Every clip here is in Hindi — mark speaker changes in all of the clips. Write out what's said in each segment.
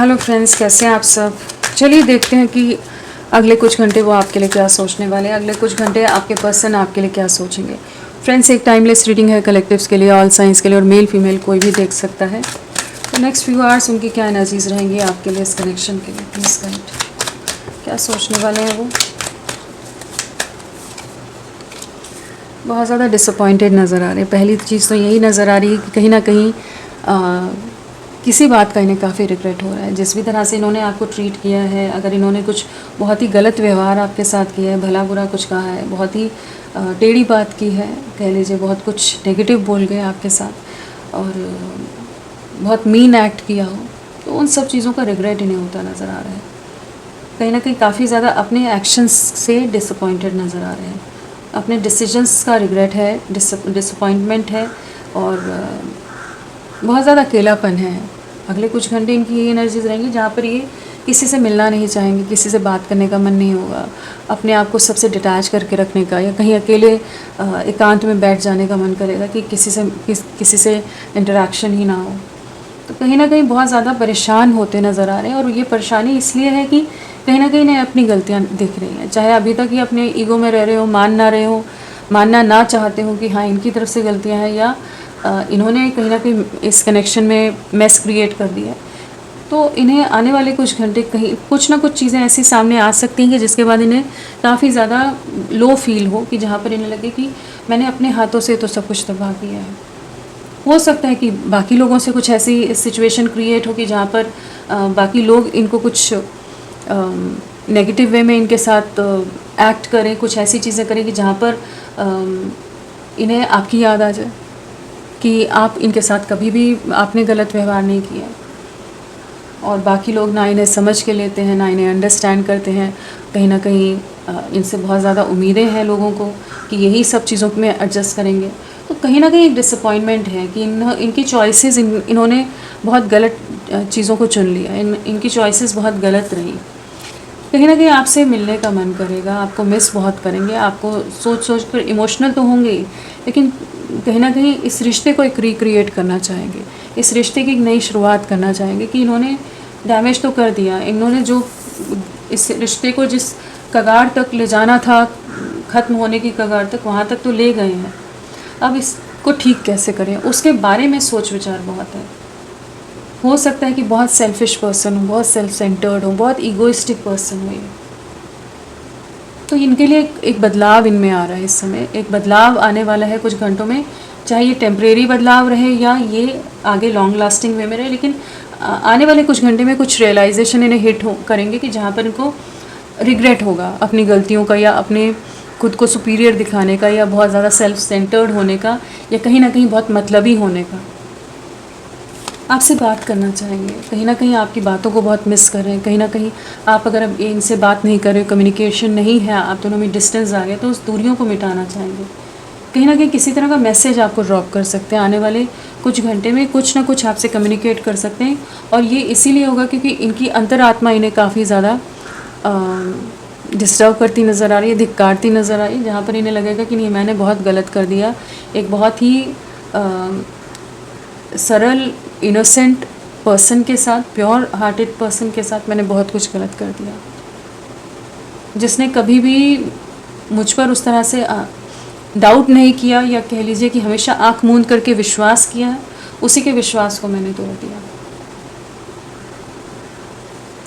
Speaker 1: हेलो फ्रेंड्स, कैसे हैं आप सब। चलिए देखते हैं कि अगले कुछ घंटे वो आपके लिए क्या सोचने वाले हैं, अगले कुछ घंटे आपके पर्सन आपके लिए क्या सोचेंगे। फ्रेंड्स, एक टाइमलेस रीडिंग है कलेक्टिव्स के लिए, ऑल साइंस के लिए, और मेल फीमेल कोई भी देख सकता है। तो नेक्स्ट फ्यू आवर्स उनकी क्या एनर्जीज रहेंगी आपके लिए इस कनेक्शन के लिए। प्लीज़ गाइड, क्या सोचने वाले हैं वो। बहुत ज़्यादा डिसअपॉइंटेड नज़र आ रहे हैं। पहली चीज़ तो यही नज़र आ रही है कि कहीं ना कहीं किसी बात का इन्हें काफ़ी रिग्रेट हो रहा है। जिस भी तरह से इन्होंने आपको ट्रीट किया है, अगर इन्होंने कुछ बहुत ही गलत व्यवहार आपके साथ किया है, भला बुरा कुछ कहा है, बहुत ही टेढ़ी बात की है, कह लीजिए बहुत कुछ नेगेटिव बोल गए आपके साथ, और बहुत मीन एक्ट किया हो, तो उन सब चीज़ों का रिग्रेट इन्हें होता नज़र आ रहा है। कहीं ना कहीं काफ़ी ज़्यादा अपने एक्शंस से डिसअपॉइंटेड नज़र आ रहे हैं। अपने डिसीजंस का रिग्रेट है, डिसअपॉइंटमेंट है, और बहुत ज़्यादा अकेलापन है। अगले कुछ घंटे इनकी ये एनर्जीज रहेंगी जहाँ पर ये किसी से मिलना नहीं चाहेंगे, किसी से बात करने का मन नहीं होगा, अपने आप को सबसे डिटैच करके रखने का, या कहीं अकेले एकांत में बैठ जाने का मन करेगा कि किसी से इंटरेक्शन ही ना हो। तो कहीं ना कहीं बहुत ज़्यादा परेशान होते नज़र आ रहे हैं, और ये परेशानी इसलिए है कि कहीं ना कहीं इन्हें अपनी गलतियाँ दिख रही हैं। चाहे अभी तक ये अपने ईगो में रह रहे हो, मानना ना चाहते हो कि हाँ इनकी तरफ से गलतियाँ हैं, या इन्होंने कहीं ना कहीं इस कनेक्शन में मेस क्रिएट कर दिया है। तो इन्हें आने वाले कुछ घंटे कहीं कुछ ना कुछ चीज़ें ऐसी सामने आ सकती हैं कि जिसके बाद इन्हें काफ़ी ज़्यादा लो फील हो, कि जहाँ पर इन्हें लगे कि मैंने अपने हाथों से तो सब कुछ तबाह किया है। हो सकता है कि बाकी लोगों से कुछ ऐसी सिचुएशन क्रिएट हो कि जहाँ पर बाकी लोग इनको कुछ नेगेटिव वे में इनके साथ एक्ट करें, कुछ ऐसी चीज़ें करें कि जहाँ पर इन्हें आपकी याद आ जाए कि आप इनके साथ कभी भी आपने गलत व्यवहार नहीं किया, और बाकी लोग ना इन्हें समझ के लेते हैं, ना इन्हें अंडरस्टैंड करते हैं। कहीं ना कहीं इनसे बहुत ज़्यादा उम्मीदें हैं लोगों को कि यही सब चीज़ों में एडजस्ट करेंगे। तो कहीं ना कहीं एक डिसअपॉइंटमेंट है कि इनकी चॉइसेस इन्होंने बहुत गलत चीज़ों को चुन लिया। इनकी चॉइसेस बहुत गलत रही। कहीं ना कहीं आपसे मिलने का मन करेगा, आपको मिस बहुत करेंगे, आपको सोच कर इमोशनल तो होंगे ही, लेकिन कहीं ना कहीं इस रिश्ते को एक रिक्रिएट करना चाहेंगे, इस रिश्ते की एक नई शुरुआत करना चाहेंगे कि इन्होंने डैमेज तो कर दिया, इन्होंने जो इस रिश्ते को जिस कगार तक ले जाना था, ख़त्म होने की कगार तक, वहाँ तक तो ले गए हैं। अब इसको ठीक कैसे करें, उसके बारे में सोच विचार बहुत है। हो सकता है कि बहुत सेल्फिश पर्सन हो, बहुत सेल्फ सेंटर्ड हो, बहुत ईगोइस्टिक पर्सन हो ये। तो इनके लिए एक बदलाव इनमें आ रहा है इस समय, एक बदलाव आने वाला है कुछ घंटों में। चाहे ये टेम्परेरी बदलाव रहे या ये आगे लॉन्ग लास्टिंग वे में रहे, लेकिन आने वाले कुछ घंटे में कुछ रियलाइजेशन इन्हें करेंगे कि जहाँ पर इनको रिग्रेट होगा अपनी गलतियों का, या अपने खुद को सुपीरियर दिखाने का, या बहुत ज़्यादा सेल्फ सेंटर्ड होने का, या कहीं ना कहीं बहुत मतलबी होने का। आपसे बात करना चाहेंगे, कहीं ना कहीं आपकी बातों को बहुत मिस कर रहे हैं। कहीं ना कहीं आप अगर अब इनसे बात नहीं कर रहे, कम्युनिकेशन नहीं है, आप दोनों में डिस्टेंस आ गया, तो उस दूरियों को मिटाना चाहेंगे। कहीं ना कहीं किसी तरह का मैसेज आपको ड्रॉप कर सकते हैं आने वाले कुछ घंटे में, कुछ ना कुछ आपसे कम्युनिकेट कर सकते हैं। और ये इसीलिए होगा क्योंकि इनकी अंतरात्मा इन्हें काफ़ी ज़्यादा डिस्टर्ब करती नज़र आ रही है, धिक्कारती नज़र आ रही है, जहाँ पर इन्हें लगेगा कि नहीं मैंने बहुत गलत कर दिया। एक बहुत ही सरल इनोसेंट पर्सन के साथ, प्योर हार्टेड पर्सन के साथ मैंने बहुत कुछ गलत कर दिया, जिसने कभी भी मुझ पर उस तरह से डाउट नहीं किया, या कह लीजिए कि हमेशा आंख मूंद करके विश्वास किया, उसी के विश्वास को मैंने तोड़ दिया।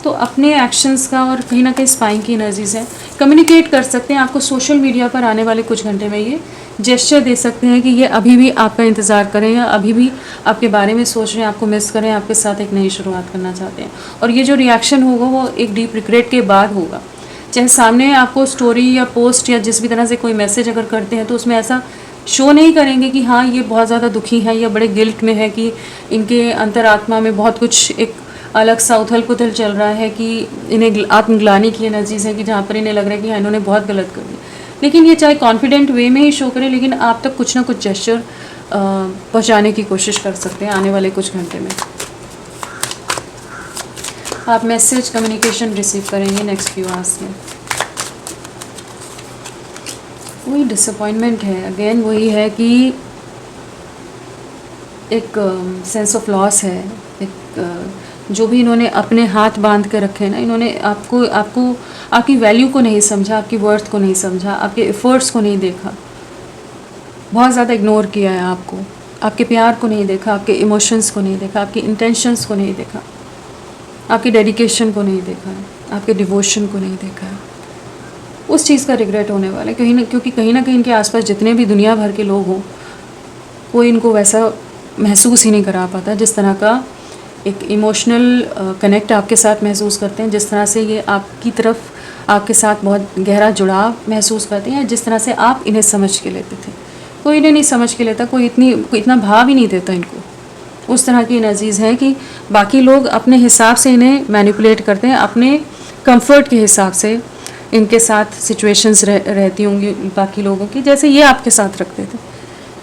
Speaker 1: तो अपने एक्शंस का और कहीं ना कहीं स्पाइंग की एनर्जीज है, कम्युनिकेट कर सकते हैं। आपको सोशल मीडिया पर आने वाले कुछ घंटे में ये जेस्चर दे सकते हैं कि ये अभी भी आपका इंतज़ार करें, या अभी भी आपके बारे में सोच रहे हैं, आपको मिस करें, आपके साथ एक नई शुरुआत करना चाहते हैं। और ये जो रिएक्शन होगा वो एक डीप रिग्रेट के बाद होगा। चाहे सामने आपको स्टोरी या पोस्ट या जिस भी तरह से कोई मैसेज अगर करते हैं, तो उसमें ऐसा शो नहीं करेंगे कि हाँ ये बहुत ज़्यादा दुखी हैं या बड़े गिल्ट में है, कि इनके अंतरात्मा में बहुत कुछ एक अलग सा उथल पुथल चल रहा है, कि इन्हें आत्मग्लानि की एनर्जीज है, कि जहाँ पर इन्हें लग रहा है कि हाँ इन्होंने बहुत गलत कर दिया। लेकिन ये चाहे कॉन्फिडेंट वे में ही शो करें, लेकिन आप तक कुछ ना कुछ जेस्चर पहुँचाने की कोशिश कर सकते हैं आने वाले कुछ घंटे में। आप मैसेज कम्युनिकेशन रिसीव करेंगे नेक्स्ट फ्यू आवर्स में। वही डिसअपॉइंटमेंट है, अगेन वही है कि एक सेंस ऑफ लॉस है, एक जो भी इन्होंने अपने हाथ बांध के रखे हैं ना, इन्होंने आपको आपको आपकी वैल्यू को नहीं समझा, आपकी वर्थ को नहीं समझा, आपके एफर्ट्स को नहीं देखा, बहुत ज़्यादा इग्नोर किया है आपको, आपके प्यार को नहीं देखा, आपके इमोशंस को नहीं देखा, आपकी इंटेंशंस को नहीं देखा, आपकी डेडिकेशन को नहीं देखा है, आपके डिवोशन को नहीं देखा है। उस चीज़ का रिग्रेट होने वाला है कहीं ना, क्योंकि कहीं ना कहीं इनके आसपास जितने भी दुनिया भर के लोग हों, कोई इनको वैसा महसूस ही नहीं करा पाता जिस तरह का एक इमोशनल कनेक्ट आपके साथ महसूस करते हैं, जिस तरह से ये आपकी तरफ आपके साथ बहुत गहरा जुड़ाव महसूस करते हैं, जिस तरह से आप इन्हें समझ के लेते थे। कोई इन्हें नहीं समझ के लेता, कोई इतना भाव ही नहीं देता इनको। उस तरह की नज़ीज़ है कि बाकी लोग अपने हिसाब से इन्हें मैनिपुलेट करते हैं, अपने कंफर्ट के हिसाब से इनके साथ सिचुएशंस रहती होंगी बाकी लोगों की, जैसे ये आपके साथ रखते थे,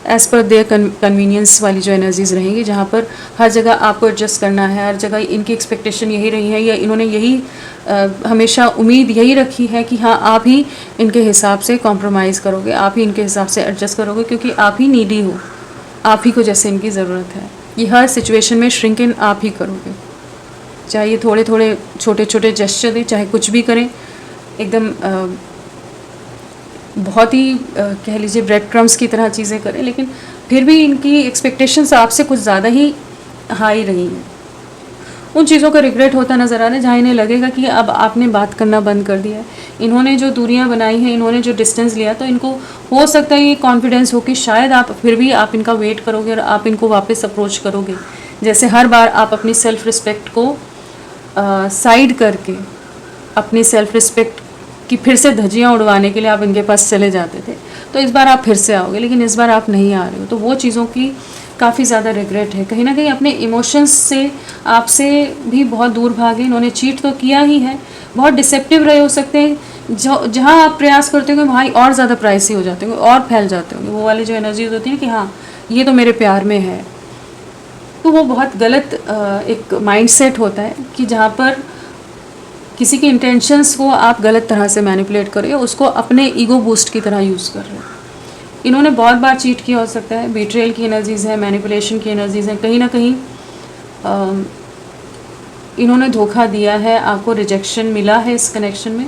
Speaker 1: एज़ पर देयर कन्वीनियंस वाली जो एनर्जीज़ रहेंगी, जहाँ पर हर जगह आपको एडजस्ट करना है, हर जगह इनकी एक्सपेक्टेशन यही रही है, या इन्होंने यही हमेशा उम्मीद यही रखी है कि हाँ आप ही इनके हिसाब से कॉम्प्रोमाइज़ करोगे, आप ही इनके हिसाब से एडजस्ट करोगे, क्योंकि आप ही नीडी हो, आप ही को जैसे इनकी ज़रूरत है। ये हर सिचुएशन में श्रिंक इन आप ही करोगे, चाहे ये थोड़े थोड़े छोटे छोटे जेस्चर दें, चाहे कुछ भी करें, एकदम बहुत ही कह लीजिए ब्रेड क्रम्स की तरह चीज़ें करें, लेकिन फिर भी इनकी एक्सपेक्टेशंस आपसे कुछ ज़्यादा ही हाई रही हैं। उन चीज़ों का रिग्रेट होता नज़र आ रहा है जहाँ इन्हें लगेगा कि अब आपने बात करना बंद कर दिया है, इन्होंने जो दूरियां बनाई हैं, इन्होंने जो डिस्टेंस लिया, तो इनको हो सकता है ये कॉन्फिडेंस हो कि शायद आप फिर भी आप इनका वेट करोगे और आप इनको वापस अप्रोच करोगे, जैसे हर बार आप अपनी सेल्फ़ रिस्पेक्ट को साइड करके अपनी सेल्फ़ रिस्पेक्ट कि फिर से धज्जियाँ उड़वाने के लिए आप इनके पास चले जाते थे। तो इस बार आप फिर से आओगे, लेकिन इस बार आप नहीं आ रहे हो, तो वो चीज़ों की काफ़ी ज़्यादा रिग्रेट है। कहीं ना कहीं अपने इमोशंस से आपसे भी बहुत दूर भागे, इन्होंने चीट तो किया ही है, बहुत डिसेप्टिव रहे हो सकते हैं, जहाँ आप प्रयास करते होंगे वहाँ और ज़्यादा प्राइसी हो जाते होंगे और फैल जाते होंगे, वो वाली जो एनर्जीज होती है कि हाँ ये तो मेरे प्यार में है। तो वो बहुत गलत एक माइंडसेट होता है कि जहाँ पर किसी की इंटेंशंस को आप गलत तरह से मैनिपुलेट कर रहे हो, उसको अपने ईगो बूस्ट की तरह यूज़ कर रहे हो। इन्होंने बहुत बार चीट किया हो सकता है, बीट्रेयल की एनर्जीज़ है, मैनिपुलेशन की एनर्जीज़ हैं, कहीं ना कहीं इन्होंने धोखा दिया है, आपको रिजेक्शन मिला है इस कनेक्शन में,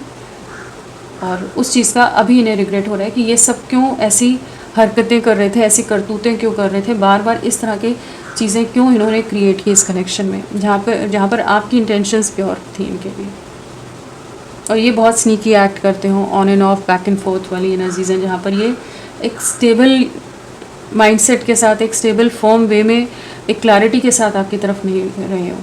Speaker 1: और उस चीज़ का अभी इन्हें रिग्रेट हो रहा है कि ये सब क्यों ऐसी हरकतें कर रहे थे, ऐसी करतूतें क्यों कर रहे थे, बार बार इस तरह के चीज़ें क्यों इन्होंने क्रिएट की इस कनेक्शन में, जहाँ पर आपकी इंटेंशंस प्योर थी इनके लिए। और ये बहुत स्नीकी एक्ट करते हो, on end of, back and fourth वाली एनर्जीज़ हैं, जहाँ पर ये एक स्टेबल माइंडसेट के साथ, एक स्टेबल फॉर्म वे में, एक क्लैरिटी के साथ आपकी तरफ नहीं रहे हो।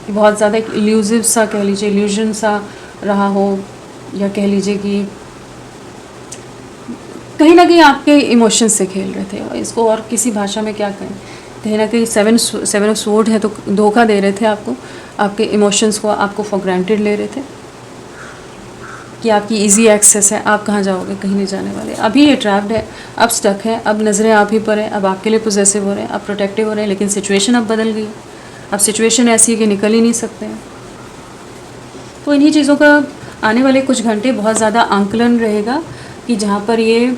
Speaker 1: बहुत ज़्यादा एक इल्यूजिव सा कह लीजिए, इल्यूजन सा रहा हो, या कह लीजिए कि कहीं ना कहीं आपके इमोशंस से खेल रहे थे, और इसको और किसी भाषा में क्या कहें, कहीं ना कहीं सेवन ऑफ स्वॉर्ड है, तो धोखा दे रहे थे आपको, आपके इमोशंस को आपको फॉर ग्रांटेड ले रहे थे कि आपकी इजी एक्सेस है, आप कहाँ जाओगे, कहीं नहीं जाने वाले। अभी ये ट्रैप्ड है, अब स्टक है, अब नज़रें आप ही पर हैं, अब आपके लिए पोजेसिव हो रहे हैं, अब प्रोटेक्टिव हो रहे हैं, लेकिन सिचुएशन अब बदल गई, अब सिचुएशन ऐसी है कि निकल ही नहीं सकते हैं। तो इन्हीं चीज़ों का आने वाले कुछ घंटे बहुत ज़्यादा आंकलन रहेगा कि जहाँ पर ये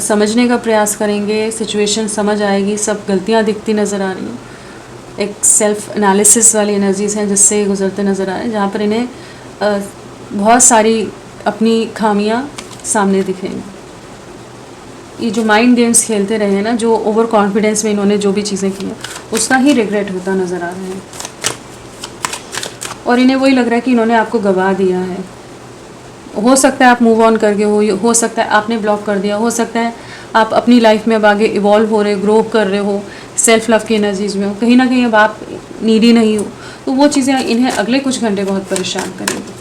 Speaker 1: समझने का प्रयास करेंगे, सिचुएशन समझ आएगी, सब गलतियाँ दिखती नज़र आ रही हैं, एक सेल्फ एनालिसिस वाली एनर्जीज़ हैं जिससे गुजरते नज़र आ रहे हैं, जहाँ पर इन्हें बहुत सारी अपनी खामियां सामने दिखेंगी। ये जो माइंड गेम्स खेलते रहे हैं ना, जो ओवर कॉन्फिडेंस में इन्होंने जो भी चीज़ें की हैं, उसका ही रिग्रेट होता नज़र आ रहा है, और इन्हें वही लग रहा है कि इन्होंने आपको गवा दिया है। हो सकता है आप मूव ऑन कर गए हो सकता है आपने ब्लॉक कर दिया, हो सकता है आप अपनी लाइफ में अब आगे इवॉल्व हो रहे, ग्रो कर रहे हो, सेल्फ लव की एनर्जीज़ में हो, कहीं ना कहीं अब आप नीडी नहीं हो, तो वो चीज़ें इन्हें अगले कुछ घंटे बहुत परेशान करेंगी।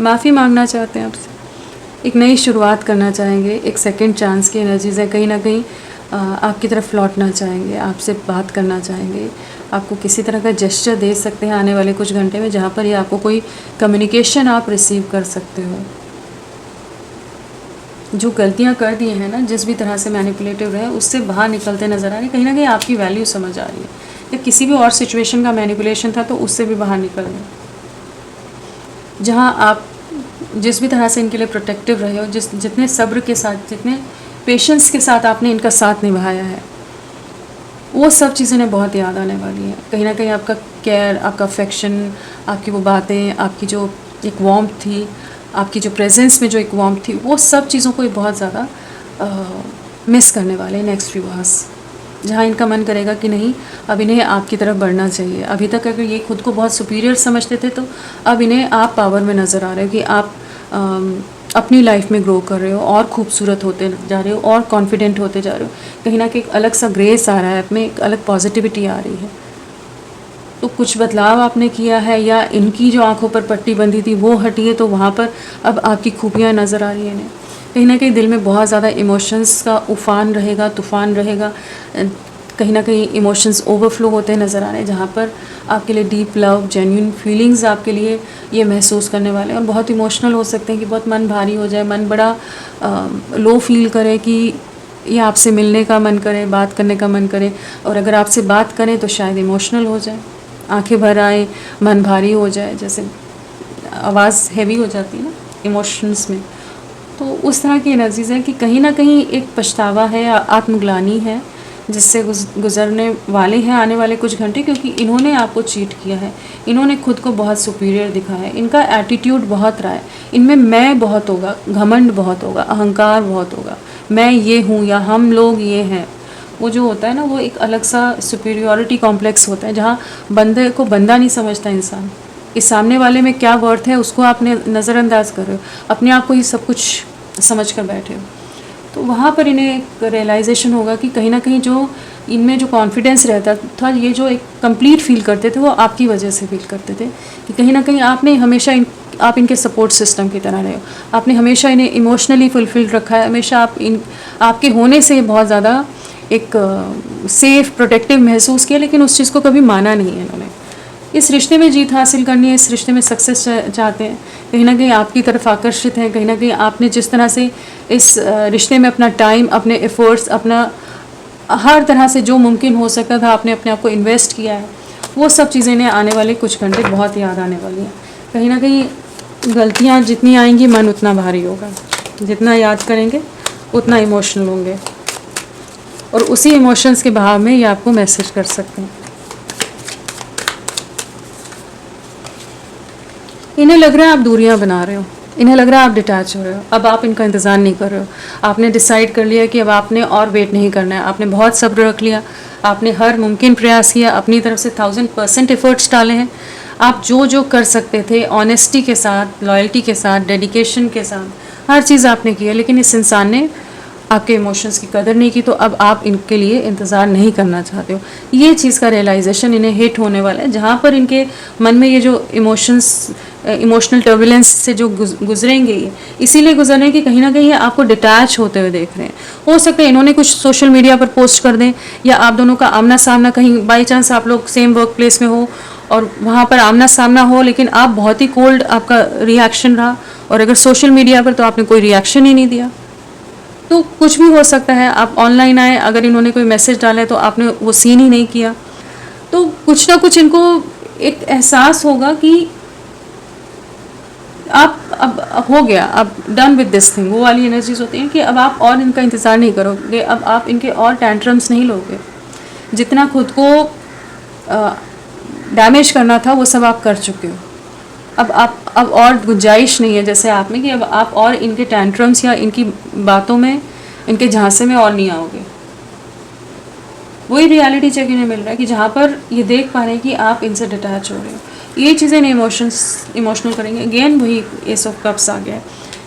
Speaker 1: माफ़ी मांगना चाहते हैं आपसे, एक नई शुरुआत करना चाहेंगे, एक सेकंड चांस की एनर्जीज़ है, कहीं ना कहीं आपकी तरफ लौटना चाहेंगे, आपसे बात करना चाहेंगे, आपको किसी तरह का जेस्चर दे सकते हैं आने वाले कुछ घंटे में, जहाँ पर ये आपको कोई कम्युनिकेशन आप रिसीव कर सकते हो। जो गलतियाँ कर दी हैं ना, जिस भी तरह से मैनिपुलेटिव रहे, उससे बाहर निकलते नज़र आ रहे, कहीं ना कहीं आपकी वैल्यू समझ आ रही है, या किसी भी और सिचुएशन का मैनिपुलेशन था तो उससे भी बाहर निकल गए, जहाँ आप जिस भी तरह से इनके लिए प्रोटेक्टिव रहे हो, जितने सब्र के साथ, जितने पेशेंस के साथ आपने इनका साथ निभाया है, वो सब चीज़ें इन्हें बहुत याद आने वाली हैं। कहीं ना कहीं आपका केयर, आपका अफेक्शन, आपकी वो बातें, आपकी जो एक वार्मथ थी, आपकी जो प्रेजेंस में जो एक वार्मथ थी, वो सब चीज़ों को ये बहुत ज़्यादा मिस करने वाले हैं नेक्स्ट फ्यू आवर्स। जहाँ इनका मन करेगा कि नहीं, अब इन्हें आपकी तरफ बढ़ना चाहिए। अभी तक अगर ये खुद को बहुत सुपीरियर समझते थे, तो अब इन्हें आप पावर में नज़र आ रहे हो कि आप अपनी लाइफ में ग्रो कर रहे हो और खूबसूरत होते जा रहे हो और कॉन्फिडेंट होते जा रहे हो। कहीं ना कहीं एक अलग सा ग्रेस आ रहा है, आप में एक अलग पॉजिटिविटी आ रही है। तो कुछ बदलाव आपने किया है, या इनकी जो आंखों पर पट्टी बंधी थी वो हटी है, तो वहाँ पर अब आपकी खूबियाँ नज़र आ रही हैं इन्हें। कहीं ना कहीं दिल में बहुत ज़्यादा इमोशंस का उफान रहेगा, तूफ़ान रहेगा। कहीं ना कहीं इमोशंस ओवरफ्लो होते नज़र आ रहे हैं, जहाँ पर आपके लिए डीप लव, जेन्युइन फीलिंग्स आपके लिए ये महसूस करने वाले हैं। और बहुत इमोशनल हो सकते हैं कि बहुत मन भारी हो जाए, मन बड़ा लो फील करे, कि ये आपसे मिलने का मन करे, बात करने का मन करे। और अगर आपसे बात करें तो शायद इमोशनल हो जाए, आंखें भर आए, मन भारी हो जाए, जैसे आवाज़ हैवी हो जाती है ना इमोशंस में। तो उस तरह की एनर्जीज़ हैं कि कहीं ना कहीं एक पछतावा है, आत्मग्लानि है, जिससे गुजरने वाले हैं आने वाले कुछ घंटे, क्योंकि इन्होंने आपको चीट किया है। इन्होंने खुद को बहुत सुपीरियर दिखा है, इनका एटीट्यूड बहुत रहा है, इनमें मैं बहुत होगा, घमंड बहुत होगा, अहंकार बहुत होगा, मैं ये हूँ या हम लोग ये हैं। वो जो होता है ना, वो एक अलग सा सुपीरियॉरिटी कॉम्प्लेक्स होता है, जहाँ बंदे को बंदा नहीं समझता इंसान। इस सामने वाले में क्या वर्थ है उसको आपने नज़रअंदाज कर रहे हो, अपने आप को ही सब कुछ समझ कर बैठे हो। तो वहाँ पर इन्हें एक रियलाइजेशन होगा कि कहीं ना कहीं जो इनमें जो कॉन्फिडेंस रहता था, ये जो एक कंप्लीट फील करते थे, वो आपकी वजह से फील करते थे। कि कहीं ना कहीं आपने हमेशा आप इनके सपोर्ट सिस्टम की तरह रहे हो, आपने हमेशा इन्हें इमोशनली फुलफिल्ड रखा है, हमेशा आपके होने से बहुत ज़्यादा एक सेफ, प्रोटेक्टिव महसूस किया, लेकिन उस चीज़ को कभी माना नहीं है इन्होंने। इस रिश्ते में जीत हासिल करनी है, इस रिश्ते में सक्सेस चाहते हैं, कहीं ना कहीं आपकी तरफ आकर्षित हैं। कहीं ना कहीं आपने जिस तरह से इस रिश्ते में अपना टाइम, अपने एफर्ट्स, अपना हर तरह से जो मुमकिन हो सकता था आपने अपने आप को इन्वेस्ट किया है, वो सब चीज़ें इन्हें आने वाले कुछ घंटे बहुत याद आने वाली हैं। कहीं ना कहीं गलतियाँ जितनी आएंगी, मन उतना भारी होगा, जितना याद करेंगे उतना इमोशनल होंगे, और उसी इमोशंस के बहाव में ये आपको मैसेज कर सकते हैं। इन्हें लग रहा है आप दूरियां बना रहे हो, इन्हें लग रहा है आप डिटैच हो रहे हो, अब आप इनका इंतज़ार नहीं कर रहे हो। आपने डिसाइड कर लिया कि अब आपने और वेट नहीं करना है, आपने बहुत सब्र रख लिया, आपने हर मुमकिन प्रयास किया, अपनी तरफ से 1000% एफर्ट्स डाले हैं। आप जो जो कर सकते थे ऑनेस्टी के साथ, लॉयल्टी के साथ, डेडिकेशन के साथ, हर चीज़ आपने की है, लेकिन इस इंसान ने आपके इमोशंस की कदर नहीं की, तो अब आप इनके लिए इंतज़ार नहीं करना चाहते हो। ये चीज़ का रियलाइजेशन इन्हें हिट होने वाला है, जहाँ पर इनके मन में ये जो इमोशनल टर्बुलेंस से जो गुजरेंगे, ये इसीलिए गुजर रहे हैं कि कहीं ना कहीं आपको डिटैच होते हुए देख रहे हैं। हो सकता है इन्होंने कुछ सोशल मीडिया पर पोस्ट कर दें, या आप दोनों का आमना सामना, कहीं बाई चांस आप लोग सेम वर्क प्लेस में हो और वहाँ पर आमना सामना हो, लेकिन आप बहुत ही कोल्ड आपका रिएक्शन रहा, और अगर सोशल मीडिया पर तो आपने कोई रिएक्शन ही नहीं दिया। तो कुछ भी हो सकता है, आप ऑनलाइन आए, अगर इन्होंने कोई मैसेज डाला है तो आपने वो सीन ही नहीं किया। तो कुछ ना कुछ इनको एक एहसास होगा कि आप अब हो गया, अब डन विद दिस थिंग। वो वाली एनर्जीज होती हैं कि अब आप और इनका इंतज़ार नहीं करोगे, अब आप इनके और टैंट्रम्स नहीं लोगे, जितना खुद को डैमेज करना था वो सब आप कर चुके हो। अब और गुंजाइश नहीं है जैसे आप में, कि अब आप और इनके टैंट्रम्स या इनकी बातों में, इनके झांसे में और नहीं आओगे। वही रियलिटी चेक इन्हें मिल रहा है कि जहाँ पर ये देख पा रहे हैं कि आप इनसे डिटैच हो रहे हो। ये चीज़ें इन्हें इमोशनल करेंगे। अगेन वही एस ऑफ कप्स आ गया है।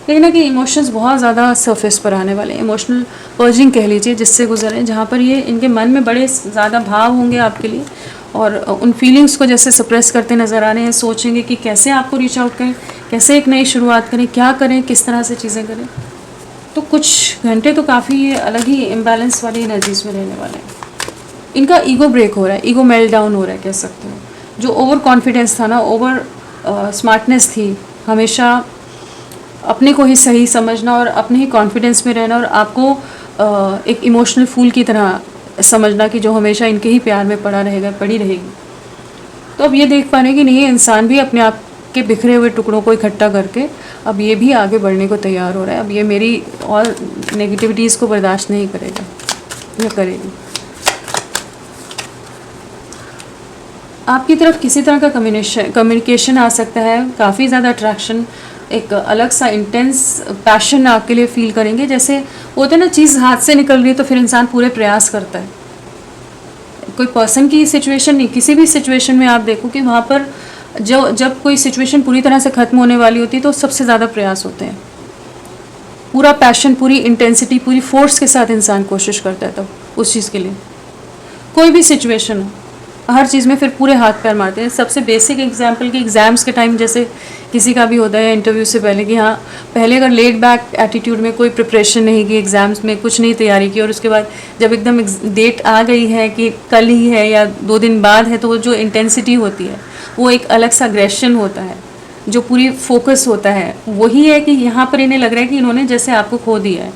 Speaker 1: लेकिन ना कि इमोशंस बहुत ज़्यादा सरफेस पर आने वाले हैं, इमोशनल पर्जिंग कह लीजिए, जिससे गुजरे, जहाँ पर ये इनके मन में बड़े ज़्यादा भाव होंगे आपके लिए, और उन फीलिंग्स को जैसे सप्रेस करते नज़र आ रहे हैं। सोचेंगे कि कैसे आपको रीच आउट करें, कैसे एक नई शुरुआत करें, क्या करें, किस तरह से चीज़ें करें। तो कुछ घंटे तो काफ़ी अलग ही इम्बैलेंस वाली एनर्जीज में रहने वाले हैं। इनका ईगो ब्रेक हो रहा है, ईगो मेल्ट डाउन हो रहा है कह सकते हो। जो ओवर कॉन्फिडेंस था ना, ओवर स्मार्टनेस थी, हमेशा अपने को ही सही समझना और अपने ही कॉन्फिडेंस में रहना, और आपको एक इमोशनल फूल की तरह समझना कि जो हमेशा इनके ही प्यार में पड़ी रहेगी। तो अब ये देख पा रहे हैं कि नहीं, इंसान भी अपने आप के बिखरे हुए टुकड़ों को इकट्ठा करके अब ये भी आगे बढ़ने को तैयार हो रहा है। अब ये मेरी और नेगेटिविटीज़ को बर्दाश्त नहीं करेगा या करेगी। आपकी तरफ किसी तरह का कम्युनिकेशन आ सकता है, काफ़ी ज़्यादा अट्रैक्शन, एक अलग सा इंटेंस पैशन आपके लिए फील करेंगे। जैसे होता है ना, चीज़ हाथ से निकल रही है तो फिर इंसान पूरे प्रयास करता है। कोई पर्सन की सिचुएशन नहीं, किसी भी सिचुएशन में आप देखो कि वहाँ पर जब कोई सिचुएशन पूरी तरह से ख़त्म होने वाली होती है तो सबसे ज़्यादा प्रयास होते हैं, पूरा पैशन, पूरी इंटेंसिटी, पूरी फोर्स के साथ इंसान कोशिश करता है तब उस चीज़ के लिए। कोई भी सिचुएशन हो, हर चीज़ में फिर पूरे हाथ पैर मारते हैं। सबसे बेसिक एग्जांपल कि एग्ज़ाम्स के टाइम जैसे किसी का भी होता है इंटरव्यू से पहले कि हाँ, पहले अगर लेड बैक एटीट्यूड में कोई प्रिपरेशन नहीं की, एग्ज़ाम्स में कुछ नहीं तैयारी की, और उसके बाद जब एकदम डेट आ गई है कि कल ही है या 2 दिन बाद है, तो वो जो इंटेंसिटी होती है वो एक अलग सा अग्रेशन होता है, जो पूरी फोकस होता है। वही है कि यहाँ पर इन्हें लग रहा है कि इन्होंने जैसे आपको खो दिया है,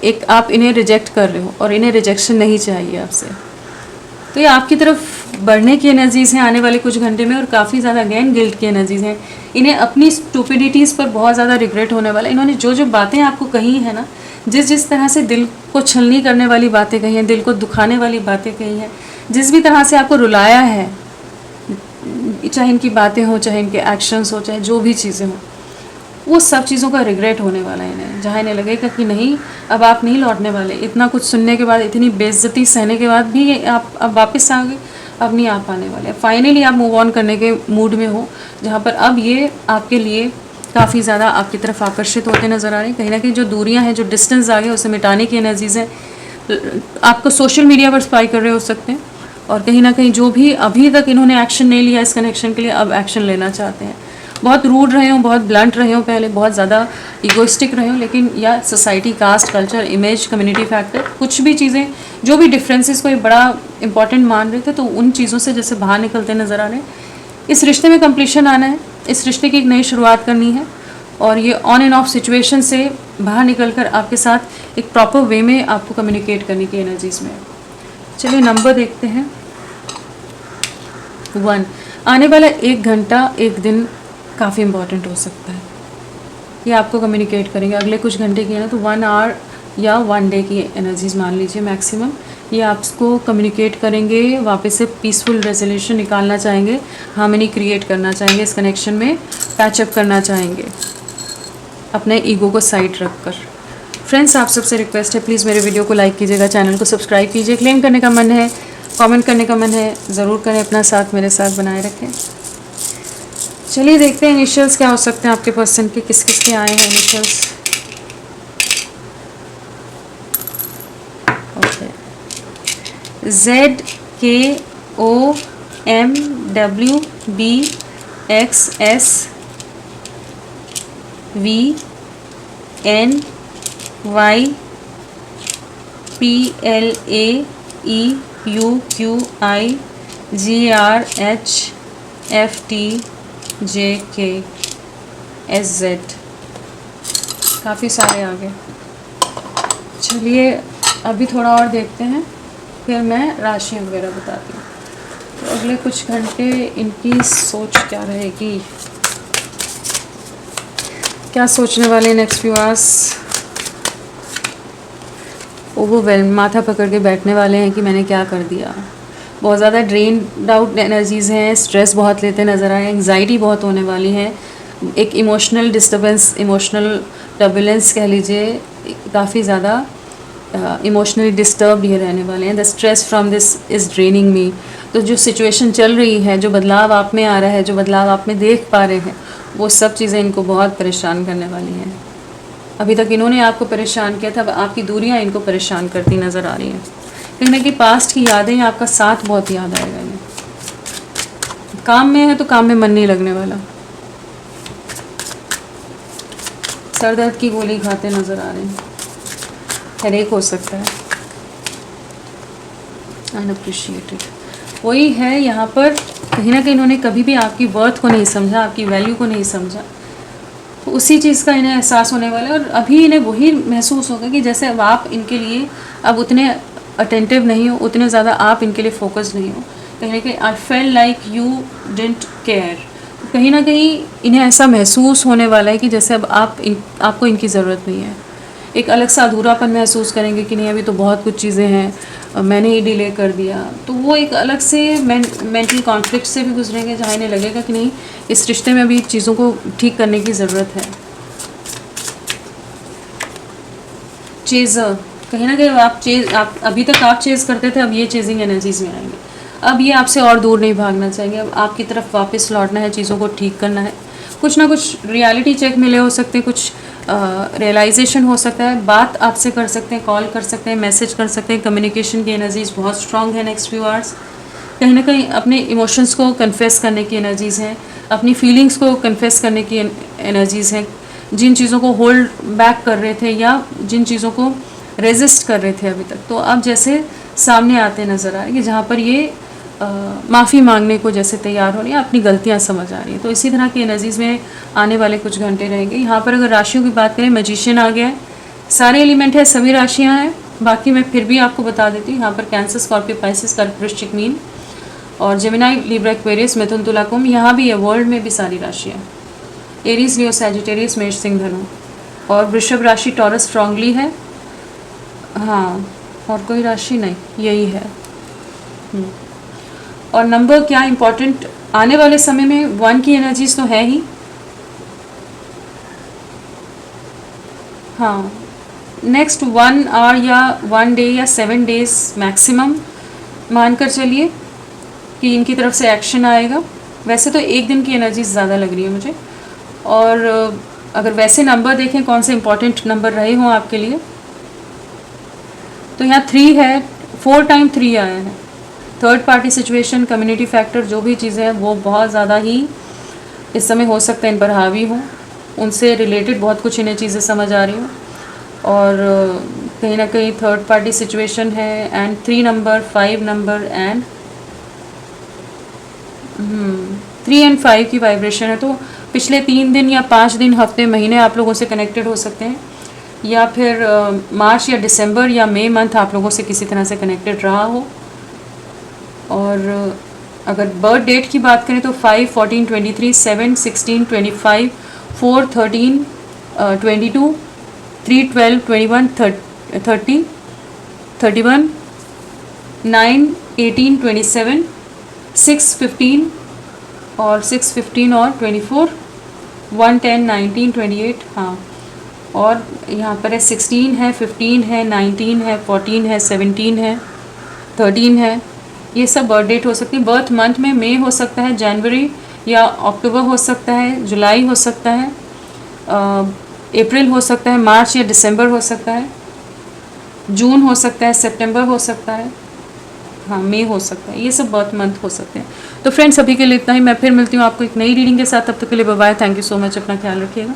Speaker 1: एक आप इन्हें रिजेक्ट कर रहे हो और इन्हें रिजेक्शन नहीं चाहिए आपसे। तो ये आपकी तरफ बढ़ने की एनर्जीज़ हैं आने वाले कुछ घंटे में, और काफ़ी ज़्यादा अगेन गिल्ट की एनर्जीज़ हैं। इन्हें अपनी स्टूपिडिटीज़ पर बहुत ज़्यादा रिग्रेट होने वाला है। इन्होंने जो जो बातें आपको कही है ना, जिस तरह से दिल को छलनी करने वाली बातें कही हैं, दिल को दुखाने वाली बातें कही हैं, जिस भी तरह से आपको रुलाया है, चाहे इनकी बातें हों, चाहे इनके एक्शंस हो, चाहे जो भी चीज़ें हों, वो सब चीज़ों का रिग्रेट होने वाला है इन्हें। जहाँ इन्हें लगेगा कि नहीं, अब आप नहीं लौटने वाले, इतना कुछ सुनने के बाद, इतनी बेइज्जती सहने के बाद भी आप अब वापस आ गए, अब नहीं आ पाने वाले। फाइनली आप मूव ऑन करने के मूड में हो, जहाँ पर अब ये आपके लिए काफ़ी ज़्यादा आपकी तरफ आकर्षित होते नज़र आ रहे हैं। कहीं ना कहीं जो दूरियाँ हैं, जो डिस्टेंस आ गए, उसे मिटाने की एनर्जीज़ हैं। आपको सोशल मीडिया पर स्पाई कर रहे हो सकते हैं, और कहीं ना कहीं जो भी अभी तक इन्होंने एक्शन नहीं लिया इस कनेक्शन के लिए, अब एक्शन लेना चाहते हैं। बहुत रूड रहे हो, बहुत ब्लंट रहे हो पहले, बहुत ज़्यादा इगोइस्टिक रहे हो, लेकिन या society, caste, culture, image, community factor, कुछ भी चीज़ें, जो भी डिफरेंसेस को एक बड़ा इंपॉर्टेंट मान रहे थे, तो उन चीज़ों से जैसे बाहर निकलते नज़र आ रहे हैं। इस रिश्ते में कंप्लीशन आना है, इस रिश्ते की एक नई शुरुआत करनी है, और ये ऑन एंड ऑफ सिचुएशन से बाहर निकल कर आपके साथ एक प्रॉपर वे में आपको कम्युनिकेट करने की एनर्जीज़ में। चलिए नंबर देखते हैं। 1, आने वाला 1 घंटा, 1 दिन काफ़ी इंपॉर्टेंट हो सकता है। ये आपको कम्युनिकेट करेंगे अगले कुछ घंटे की है ना, तो 1 आवर या 1 डे की एनर्जीज मान लीजिए मैक्सिमम। ये आपको कम्युनिकेट करेंगे, वापस से पीसफुल रेजोल्यूशन निकालना चाहेंगे, हार्मनी क्रिएट करना चाहेंगे, इस कनेक्शन में पैचअप करना चाहेंगे, अपने ईगो को साइड रख कर। फ्रेंड्स, आप सबसे रिक्वेस्ट है, प्लीज़ मेरे वीडियो को लाइक कीजिएगा, चैनल को सब्सक्राइब कीजिए। क्लेम करने का मन है, कमेंट करने का मन है, ज़रूर करें, अपना साथ मेरे साथ बनाए रखें। चलिए देखते हैं इनिशियल्स क्या हो सकते हैं आपके पर्सन के, किस किस के आए हैं इनिशियल्स। ओके, ZKOMWXSV काफ़ी सारे आ गए। चलिए अभी थोड़ा और देखते हैं, फिर मैं राशियाँ वगैरह बताती हूँ। तो अगले कुछ घंटे इनकी सोच क्या रहेगी, क्या सोचने वाले नेक्स्ट फ्यू आवर्स। ओवरवेल्म, माथा पकड़ के बैठने वाले हैं कि मैंने क्या कर दिया। बहुत ज़्यादा ड्रेन आउट एनर्जीज़ हैं, स्ट्रेस बहुत लेते नज़र आए, एंग्जाइटी बहुत होने वाली है, एक इमोशनल डिस्टर्बेंस, इमोशनल टर्बुलेंस कह लीजिए, काफ़ी ज़्यादा इमोशनली डिस्टर्ब ये रहने वाले हैं। The stress from this is draining me. तो जो सिचुएशन चल रही है, जो बदलाव आप में आ रहा है, जो बदलाव आप में देख पा रहे हैं, वो सब चीज़ें इनको बहुत परेशान करने वाली हैं। अभी तक इन्होंने आपको परेशान किया था, अब आपकी दूरियां इनको परेशान करती नज़र आ रही हैं। कहीं ना कहीं पास्ट की यादें, आपका साथ बहुत याद आएगा इन्हें। काम में है तो काम में मन नहीं लगने वाला, सर दर्द की गोली खाते नज़र आ रहे हैं, हेडेक हो सकता है, अनअप्रिशिएटेड। वही है यहाँ पर, कहीं ना कहीं इन्होंने कभी भी आपकी वर्थ को नहीं समझा, आपकी वैल्यू को नहीं समझा, तो उसी चीज़ का इन्हें एहसास होने वाला है। और अभी इन्हें वही महसूस होगा कि जैसे अब आप इनके लिए अब उतने अटेंटिव नहीं हो, उतने ज़्यादा आप इनके लिए फोकस नहीं हो। कहीं ना कहीं I feel like you didn't care, कहीं ना कहीं इन्हें ऐसा महसूस होने वाला है कि जैसे अब आपको इनकी ज़रूरत नहीं है। एक अलग सा अधूरापन महसूस करेंगे कि नहीं अभी तो बहुत कुछ चीज़ें हैं, मैंने ही डिले कर दिया। तो वो एक अलग से मेंटल कॉन्फ्लिक्ट से भी गुजरेंगे, जहाँ इन्हें लगेगा कि नहीं इस रिश्ते में अभी चीज़ों को ठीक करने की ज़रूरत है। चेज़र, कहीं ना कहीं आप अभी तक आप चेज़ करते थे, अब ये चेजिंग एनर्जीज में आएंगे। अब ये आपसे और दूर नहीं भागना चाहेंगे, अब आपकी तरफ वापस लौटना है, चीज़ों को ठीक करना है। कुछ ना कुछ रियलिटी चेक मिले हो सकते हैं, कुछ रियलाइजेशन हो सकता है, बात आपसे कर सकते हैं, कॉल कर सकते हैं, मैसेज कर सकते हैं। कम्युनिकेशन की एनर्जीज बहुत स्ट्रांग है नेक्स्ट फ्यू आवर्स। कहीं ना कहीं अपने इमोशंस को कन्फेस करने की एनर्जीज़ हैं, अपनी फीलिंग्स को कन्फेस करने की एनर्जीज़ हैं। जिन चीज़ों को होल्ड बैक कर रहे थे या जिन चीज़ों को रेजिस्ट कर रहे थे अभी तक, तो अब जैसे सामने आते नज़र आ रहे हैं कि जहाँ पर ये माफ़ी मांगने को जैसे तैयार हो रही है, अपनी गलतियाँ समझ आ रही हैं। तो इसी तरह की एनर्जीज़ में आने वाले कुछ घंटे रहेंगे। यहाँ पर अगर राशियों की बात करें, मैजिशियन आ गया है, सारे एलिमेंट है, सभी राशियाँ हैं। बाकी मैं फिर भी आपको बता देती हूँ, यहाँ पर कैंसर, स्कॉर्पियो, पाइसिस, कर्क, वृश्चिक, मीन और जेमिनाई, लिब्रा, एक्वेरियस, मिथुन, तुला, कुंभ, यहाँ भी है, वर्ल्ड में भी सारी राशियाँ। एरीज, लियो, सैजिटेरियस, मेष, सिंह, धनु और वृषभ राशि टॉरस स्ट्रांगली है। हाँ, और कोई राशि नहीं, यही है। और नंबर क्या इम्पोर्टेंट आने वाले समय में, 1 की एनर्जीज तो है ही। हाँ, नेक्स्ट 1 आवर या 1 डे या 7 डेज मैक्सिमम मानकर चलिए कि इनकी तरफ से एक्शन आएगा। वैसे तो 1 दिन की एनर्जी ज़्यादा लग रही है मुझे। और अगर वैसे नंबर देखें कौन से इंपॉर्टेंट नंबर रहे हों आपके लिए, तो यहाँ 3 है, 4 टाइम 3 आया है। Third party situation, community factor, जो भी चीज़ें हैं वो बहुत ज़्यादा ही इस समय हो सकता है इन पर हावी हों, उनसे रिलेटेड बहुत कुछ इन्हें चीज़ें समझ आ रही हों। और कहीं ना कहीं थर्ड पार्टी सिचुएशन है and 3 number, 5 number and 3 and 5 की वाइब्रेशन है। तो पिछले 3 दिन या 5 दिन, हफ्ते, महीने आप लोगों से कनेक्टेड हो सकते हैं, या फिर मार्च या दिसंबर या मई मंथ आप लोगों से किसी तरह से कनेक्टेड रहा हो। और अगर बर्थ डेट की बात करें तो 5, 14, 23, 7, 16, 25, 4, 13, 22, 3, 12, 21, 30, 31, 9, 18, 27, 6, 15 और 6, 15 और 24, 1, 10, 19, 28। हाँ, और यहाँ पर है 16 है, 15 है, 19 है, 14 है, 17 है, 13 है। ये सब बर्थ डेट हो सकती है। बर्थ मंथ में मई हो सकता है, जनवरी या अक्टूबर हो सकता है, जुलाई हो सकता है, अप्रैल हो सकता है, मार्च या दिसंबर हो सकता है, जून हो सकता है, सितंबर हो सकता है, हाँ मई हो सकता है। ये सब बर्थ मंथ हो सकते हैं। तो फ्रेंड्स, अभी के लिए इतना ही। मैं फिर मिलती हूँ आपको एक नई रीडिंग के साथ। तब तक के लिए bye bye. Thank you so much. अपना ख्याल रखिएगा।